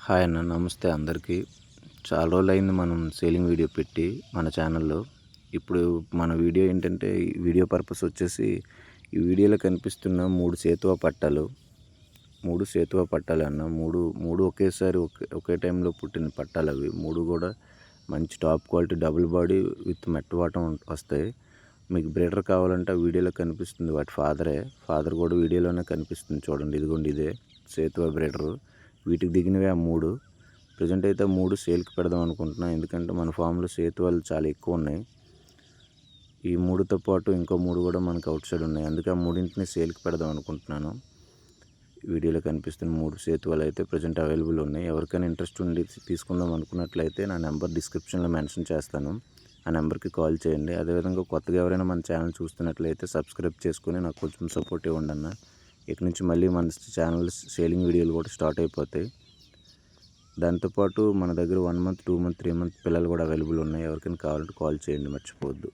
Hi అన్న, నమస్తే అందరికీ. చాలా రోజులైంది మనం సేలింగ్ వీడియో పెట్టి మన ఛానల్లో. ఇప్పుడు మన వీడియో ఏంటంటే, వీడియో పర్పస్ వచ్చేసి ఈ వీడియోలో కనిపిస్తున్న 3 సేతువ పట్టాలు. 3 సేతువ పట్టాలు అన్న. మూడు ఒకేసారి ఒకే టైంలో పుట్టిన పట్టాలు అవి. 3 కూడా మంచి top quality double body with మెట్టవాటం వస్తాయి. మీకు బ్రీడర్ కావాలంటే ఆ వీడియోలో కనిపిస్తుంది వాటి ఫాదర్ కూడా వీడియోలోనే కనిపిస్తుంది చూడండి. ఇదిగోండి, ఇదే సేతువ బ్రీడరు. వీటికి దిగినవి ఆ 3. ప్రజెంట్ అయితే 3 సేల్కి పెడదాం అనుకుంటున్నాను, ఎందుకంటే మన ఫామ్లో సేతువాలు చాలా ఎక్కువ ఉన్నాయి. ఈ 3తో పాటు ఇంకో 3 కూడా మనకు అవుట్ సైడ్ ఉన్నాయి, అందుకే ఆ 3ని సేల్కి పెడదాం అనుకుంటున్నాను. వీడియోలో కనిపిస్తున్న 3 సేతువాలు అయితే ప్రజెంట్ అవైలబుల్ ఉన్నాయి. ఎవరికైనా ఇంట్రెస్ట్ ఉండి తీసుకుందాం అనుకున్నట్లయితే నా నెంబర్ డిస్క్రిప్షన్లో మెన్షన్ చేస్తాను. ఆ నెంబర్కి కాల్ చేయండి. అదేవిధంగా కొత్తగా ఎవరైనా మన ఛానల్ చూస్తున్నట్లయితే సబ్స్క్రైబ్ చేసుకుని నాకు కొంచెం సపోర్ట్ ఇవ్వండి అన్న. ఇక నుంచి మళ్ళీ మన ఛానల్ సేలింగ్ వీడియోలు కూడా స్టార్ట్ అయిపోతాయి. దాంతోపాటు మన దగ్గర 1 మంత్, 2 మంత్, 3 మంత్ పిల్లలు కూడా అవైలబుల్ ఉన్నాయి. ఎవరికైనా కావాలంటే కాల్ చేయండి, మర్చిపోవద్దు.